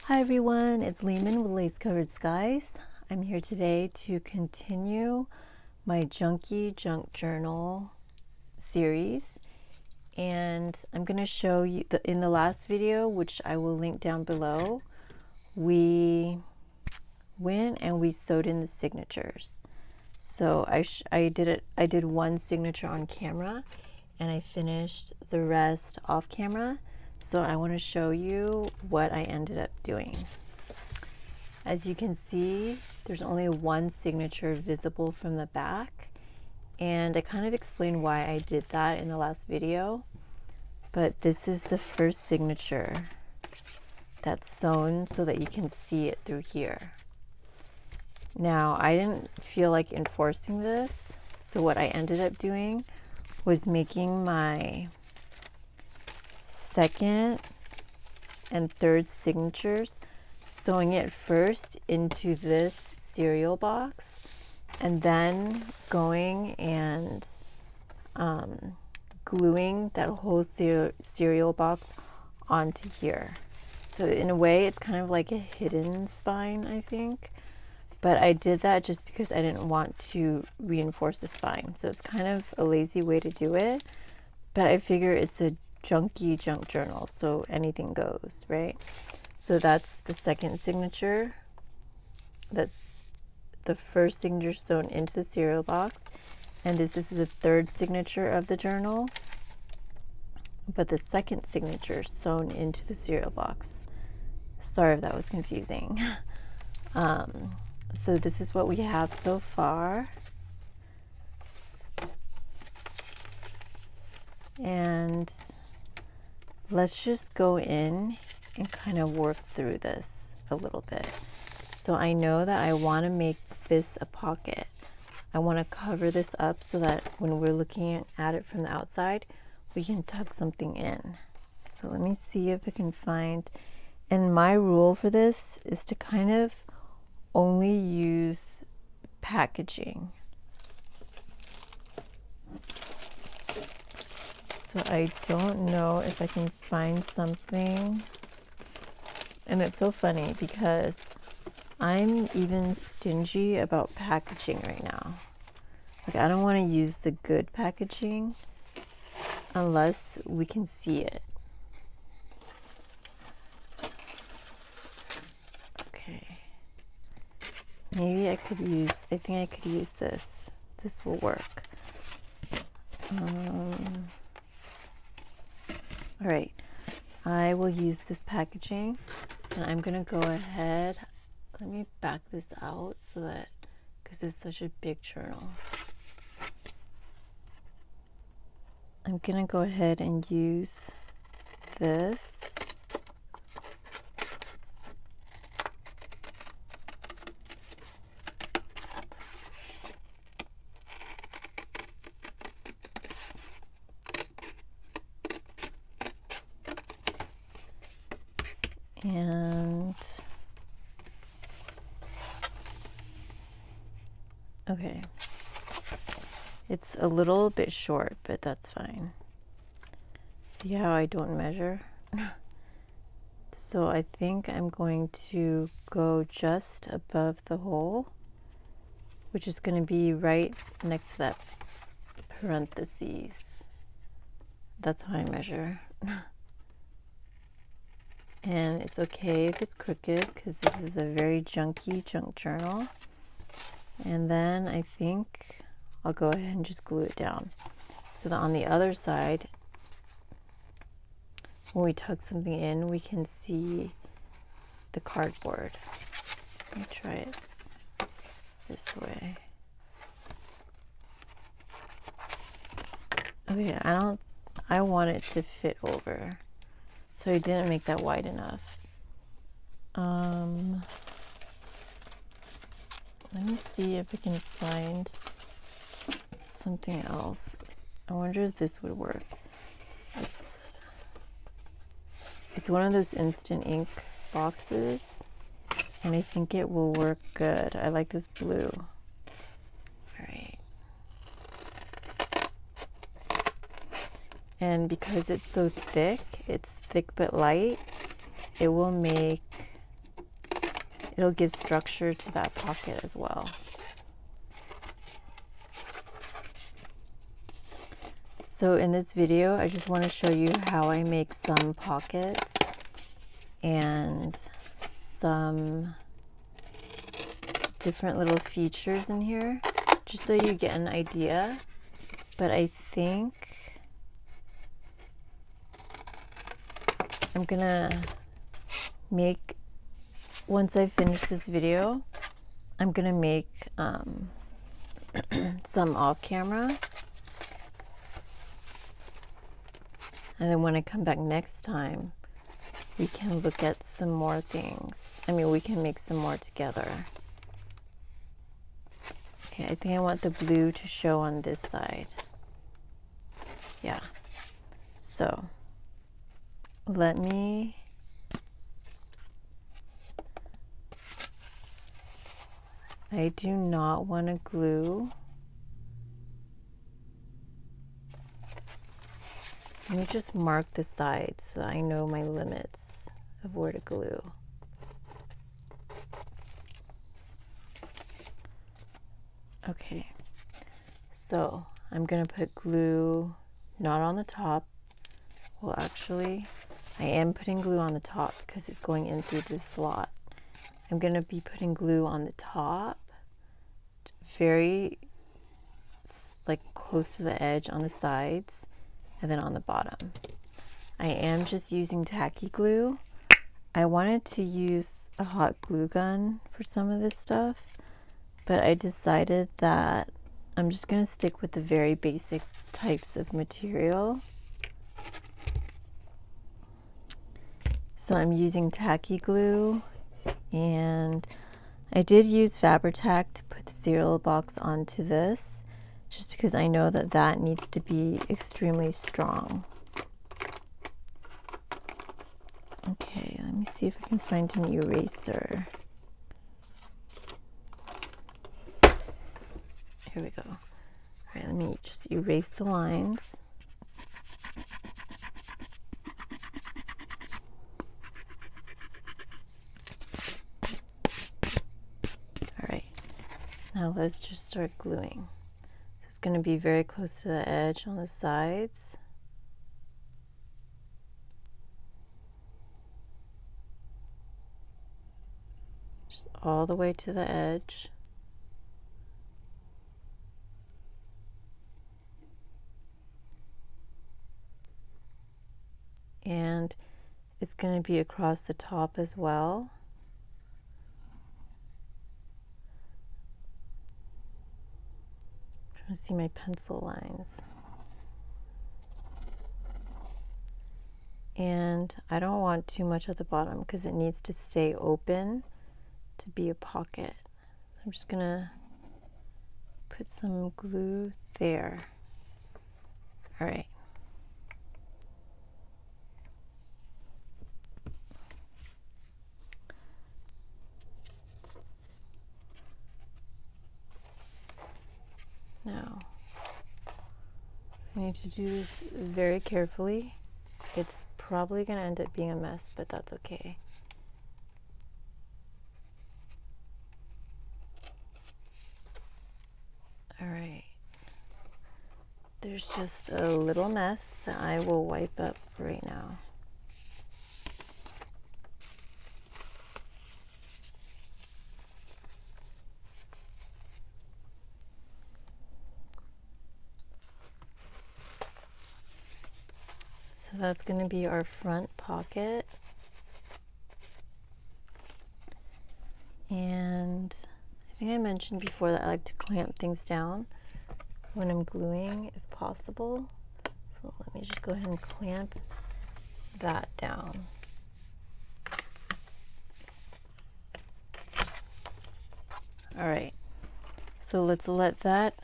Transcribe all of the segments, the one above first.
Hi everyone, it's Lehman with Lace Covered Skies. I'm here today to continue my Junky Junk Journal series, and I'm going to show you in the last video, which I will link down below, we went and we sewed in the signatures. So I did one signature on camera and I finished the rest off camera. So I want to show you what I ended up doing. As you can see, there's only one signature visible from the back, and I kind of explained why I did that in the last video, but this is the first signature that's sewn so that you can see it through here. Now, I didn't feel like enforcing this, so what I ended up doing was making my second and third signatures, sewing it first into this cereal box and then going and gluing that whole cereal box onto here. So in a way it's kind of like a hidden spine, I think, but I did that just because I didn't want to reinforce the spine. So it's kind of a lazy way to do it, but I figure it's a junky junk journal, so anything goes, right? So that's the second signature. That's the first signature sewn into the cereal box, and this is the third signature of the journal, but the second signature sewn into the cereal box. Sorry if that was confusing. So this is what we have so far. And let's just go in and kind of work through this a little bit. So I know that I want to make this a pocket. I want to cover this up so that when we're looking at it from the outside, we can tuck something in. So let me see if I can find, and my rule for this is to kind of only use packaging. So I don't know if I can find something. And it's so funny because I'm even stingy about packaging right now. Like, I don't want to use the good packaging unless we can see it. Okay. Maybe I think I could use this. This will work. All right, I will use this packaging, and I'm gonna go ahead, let me back this out so that, because it's such a big journal, I'm gonna go ahead and use this. And okay, it's a little bit short, but that's fine. See how I don't measure? So I think I'm going to go just above the hole, which is going to be right next to that parentheses. That's how I measure. And it's okay if it's crooked because this is a very junky junk journal. And then I think I'll go ahead and just glue it down so that on the other side, when we tuck something in, we can see the cardboard. Let me try it this way. Okay, I want it to fit over. So I didn't make that wide enough. Let me see if I can find something else. I wonder if this would work. It's one of those instant ink boxes, and I think it will work good. I like this blue. All right. And because it's so thick, it's thick but light, it will make it'll give structure to that pocket as well. So in this video, I just want to show you how I make some pockets and some different little features in here, just so you get an idea. But I think I'm gonna make, once I finish this video, I'm gonna make some off camera. And then when I come back next time, we can look at some more things. I mean, we can make some more together. Okay, I think I want the blue to show on this side. Yeah. So, I do not want to glue. Let me just mark the sides so that I know my limits of where to glue. Okay, so I'm gonna put glue not on the top. Well, actually, I am putting glue on the top because it's going in through this slot. I'm gonna be putting glue on the top, very like close to the edge on the sides, and then on the bottom. I am just using tacky glue. I wanted to use a hot glue gun for some of this stuff, but I decided that I'm just going to stick with the very basic types of material. So I'm using tacky glue, and I did use Fabri-Tac to put the cereal box onto this, just because I know that that needs to be extremely strong. Okay, let me see if I can find an eraser. Here we go. All right, let me just erase the lines. All right, now let's just start gluing. It's going to be very close to the edge on the sides. Just all the way to the edge. And it's going to be across the top as well. I see my pencil lines. And I don't want too much at the bottom because it needs to stay open to be a pocket. I'm just gonna put some glue there. All right. Now, I need to do this very carefully. It's probably going to end up being a mess, but that's okay. All right. There's just a little mess that I will wipe up right now. So that's going to be our front pocket. And I think I mentioned before that I like to clamp things down when I'm gluing if possible. So let me just go ahead and clamp that down. All right, so let's let that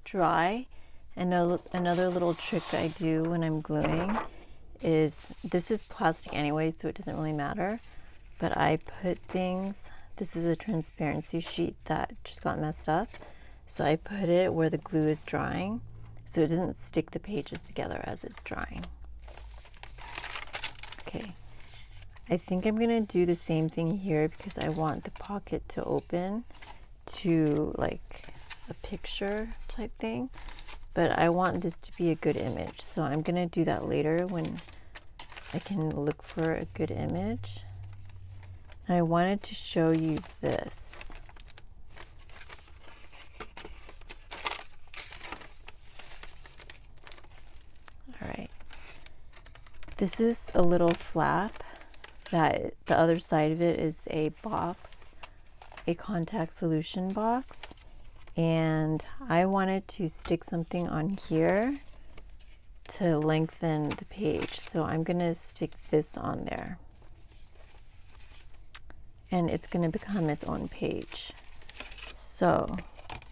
dry. And another little trick I do when I'm gluing is, this is plastic anyway, so it doesn't really matter, but I put things, this is a transparency sheet that just got messed up, so I put it where the glue is drying so it doesn't stick the pages together as it's drying. Okay, I think I'm gonna do the same thing here because I want the pocket to open to like a picture type thing, but I want this to be a good image, so I'm gonna do that later when I can look for a good image. And I wanted to show you this. All right, this is a little flap that the other side of it is a box, a contact solution box, and I wanted to stick something on here to lengthen the page, so I'm gonna stick this on there and it's gonna become its own page. So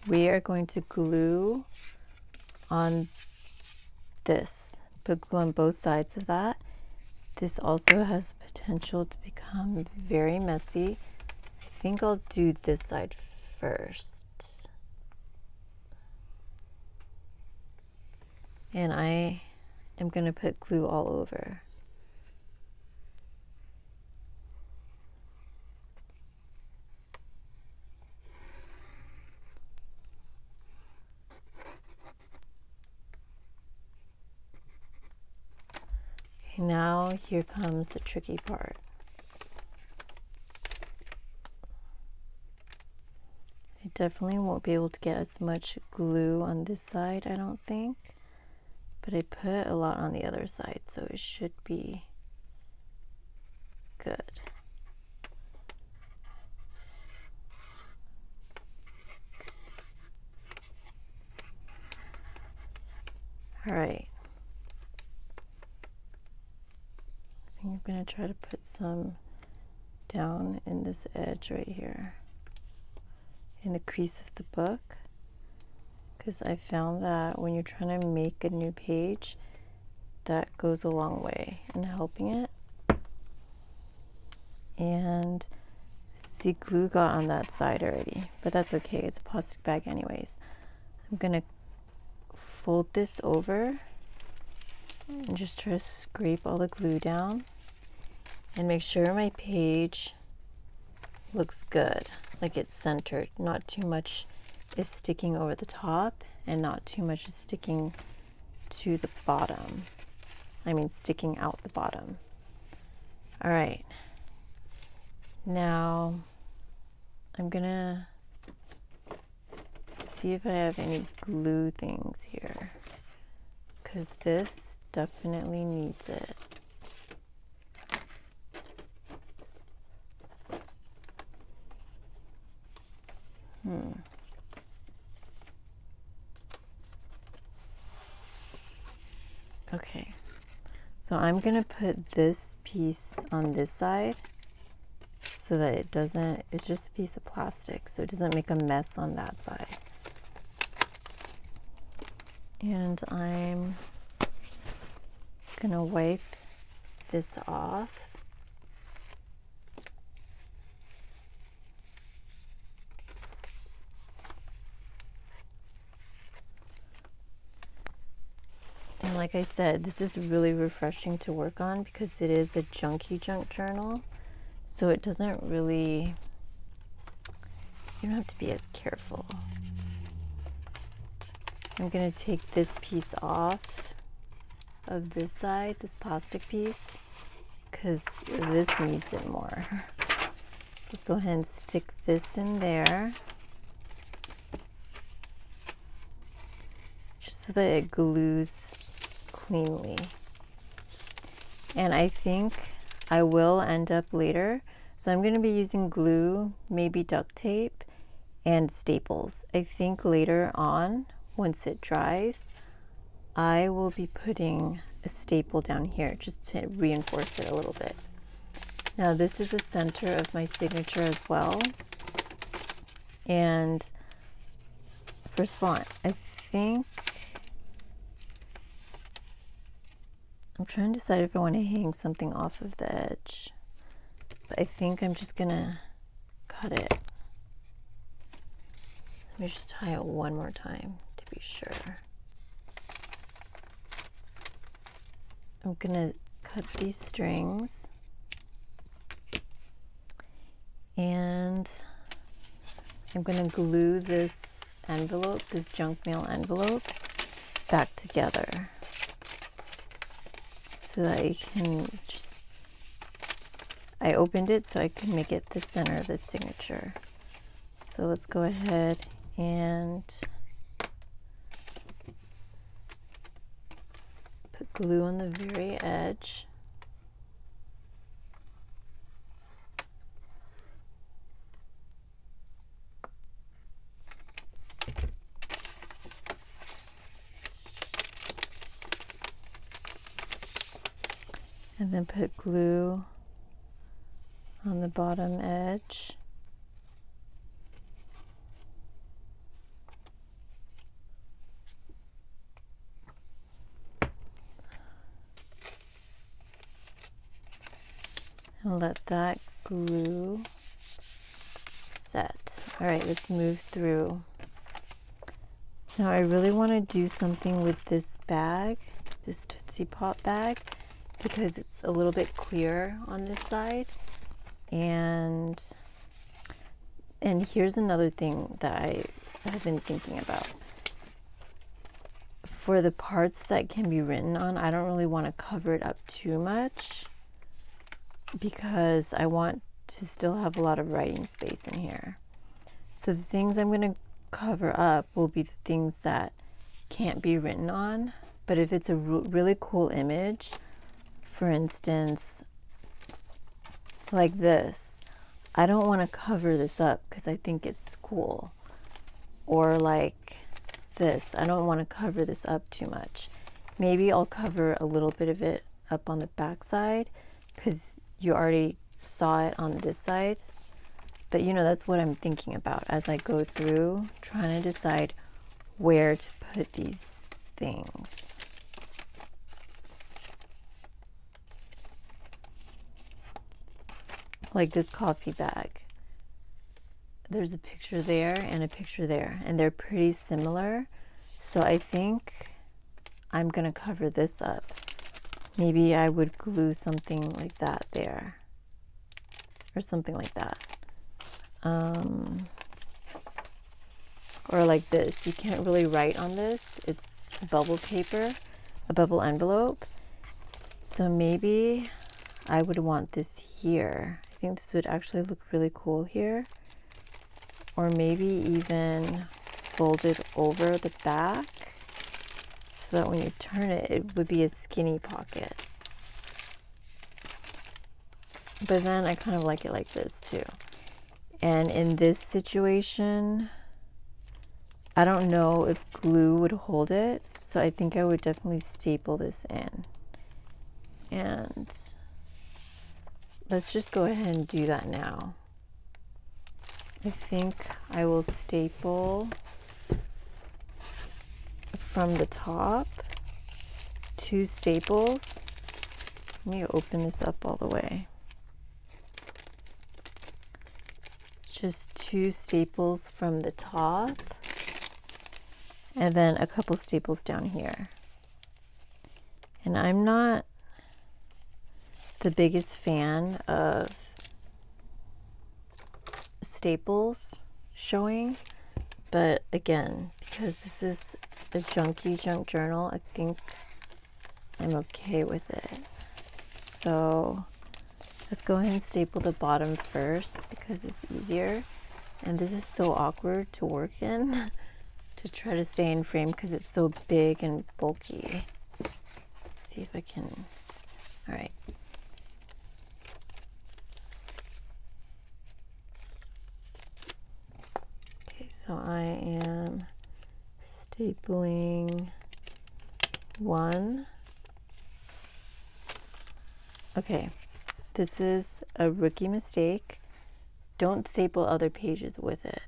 we are going to glue on this, put glue on both sides of that. This also has potential to become very messy. I think I'll do this side first. And I am going to put glue all over. Okay, now here comes the tricky part. I definitely won't be able to get as much glue on this side, I don't think. But I put a lot on the other side, so it should be good. All right. I think I'm going to try to put some down in this edge right here, in the crease of the book, because I found that when you're trying to make a new page, that goes a long way in helping it. And see, glue got on that side already, but that's okay, it's a plastic bag anyways. I'm gonna fold this over and just try to scrape all the glue down and make sure my page looks good, like it's centered, not too much is sticking over the top and not too much is sticking to the bottom. I mean sticking out the bottom. All right, now I'm gonna see if I have any glue things here, because this definitely needs it. Okay, so I'm gonna put this piece on this side so that it doesn't, it's just a piece of plastic, so it doesn't make a mess on that side. And I'm gonna wipe this off. And like I said, this is really refreshing to work on because it is a junky junk journal. So it doesn't really, you don't have to be as careful. I'm going to take this piece off of this side, this plastic piece, because this needs it more. Let's go ahead and stick this in there, just so that it glues cleanly. And I think I will end up later, so I'm going to be using glue, maybe duct tape, and staples. I think later on, once it dries, I will be putting a staple down here just to reinforce it a little bit. Now this is the center of my signature as well. And first of all, I think I'm trying to decide if I want to hang something off of the edge, but I think I'm just gonna cut it. Let me just tie it one more time to be sure. I'm gonna cut these strings And I'm going to glue this envelope, this junk mail envelope, back together so that I can just, I opened it so I can make it the center of the signature. So let's go ahead and put glue on the very edge. And then put glue on the bottom edge. And let that glue set. All right, let's move through. Now I really want to do something with this bag, this Tootsie Pop bag, because it's a little bit clear on this side. And here's another thing that I've been thinking about. For the parts that can be written on, I don't really want to cover it up too much because I want to still have a lot of writing space in here. So the things I'm going to cover up will be the things that can't be written on. But if it's a really cool image, for instance, like this, I don't want to cover this up because I think it's cool. Or like this, I don't want to cover this up too much. Maybe I'll cover a little bit of it up on the back side because you already saw it on this side. But you know, that's what I'm thinking about as I go through, trying to decide where to put these things. Like this coffee bag. There's a picture there and a picture there, and they're pretty similar. So I think I'm gonna cover this up. Maybe I would glue something like that there, or something like that. Or like this. You can't really write on this. It's bubble paper, a bubble envelope. So maybe I would want this here. I think this would actually look really cool here. Or maybe even fold it over the back so that when you turn it, it would be a skinny pocket. But then I kind of like it like this too. And in this situation, I don't know if glue would hold it, so I think I would definitely staple this in. And let's just go ahead and do that now. I think I will staple from the top, 2 staples. Let me open this up all the way. Just 2 staples from the top, and then a couple staples down here. And I'm not the biggest fan of staples showing, but again, because this is a junky junk journal, I think I'm okay with it. So let's go ahead and staple the bottom first because it's easier. And this is so awkward to work in to try to stay in frame because it's so big and bulky. Let's see if I can. All right. Okay, so I am stapling 1. Okay, this is a rookie mistake. Don't staple other pages with it.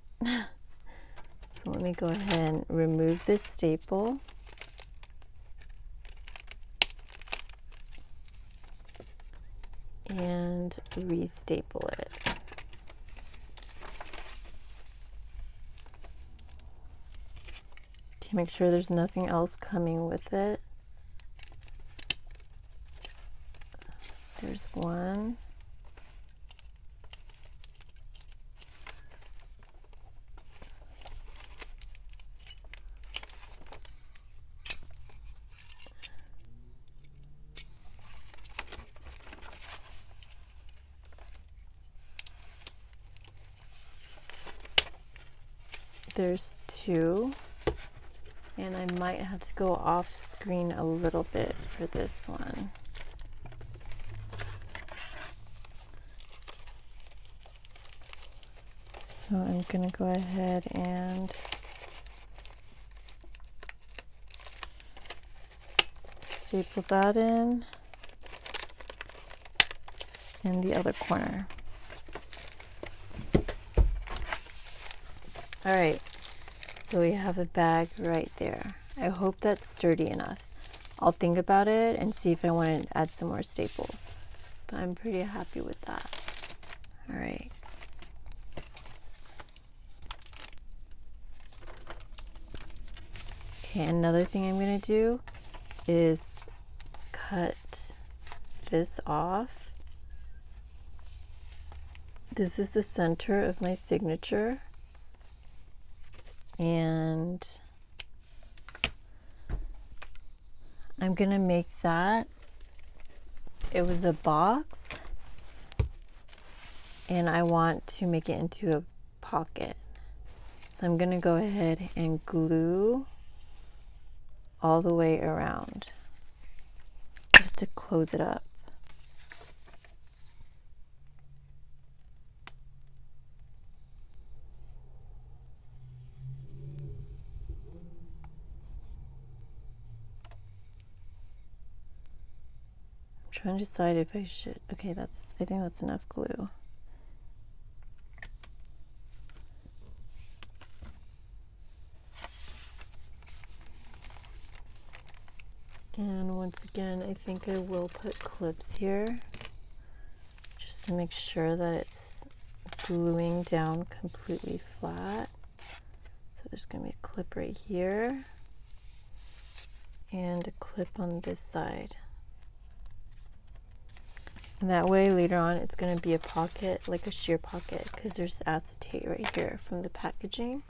So let me go ahead and remove this staple. And re-staple it. Okay, make sure there's nothing else coming with it. There's 1. there's 2, and I might have to go off screen a little bit for this one. So I'm going to go ahead and staple that in the other corner. All right, so we have a bag right there. I hope that's sturdy enough. I'll think about it and see if I want to add some more staples, but I'm pretty happy with that. All right. Okay, another thing I'm going to do is cut this off. This is the center of my signature, and I'm gonna make that. It was a box, and I want to make it into a pocket. So I'm gonna go ahead and glue all the way around just to close it up. Trying to decide if I should. Okay, I think that's enough glue. And once again, I think I will put clips here just to make sure that it's gluing down completely flat. So there's going to be a clip right here and a clip on this side. And that way later on it's going to be a pocket, like a sheer pocket, because there's acetate right here from the packaging.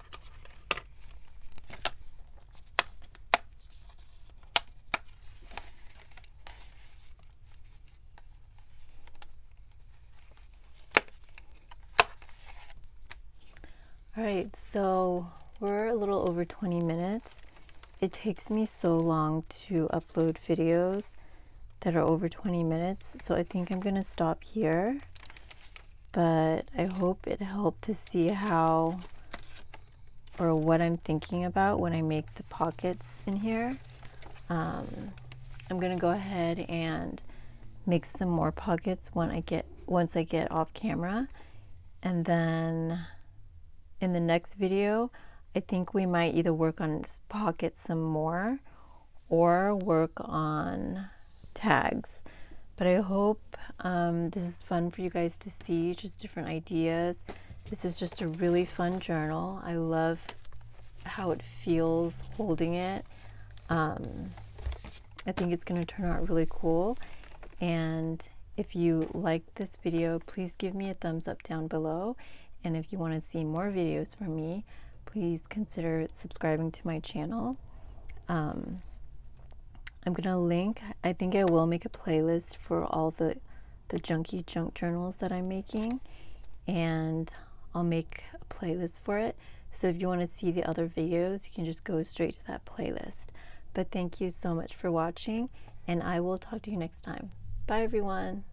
Alright, so we're a little over 20 minutes. It takes me so long to upload videos that are over 20 minutes, so I think I'm going to stop here. But I hope it helped to see how or what I'm thinking about when I make the pockets in here. I'm going to go ahead and make some more pockets once I get off camera, and then in the next video I think we might either work on pockets some more or work on tags. But I hope this is fun for you guys to see, just different ideas. This is just a really fun journal. I love how it feels holding it. I think it's going to turn out really cool. And if you liked this video, please give me a thumbs up down below. And if you want to see more videos from me, please consider subscribing to my channel. I'm going to link, I think I will make a playlist for all the junky junk journals that I'm making, and I'll make a playlist for it. So if you want to see the other videos, you can just go straight to that playlist. But thank you so much for watching, and I will talk to you next time. Bye everyone.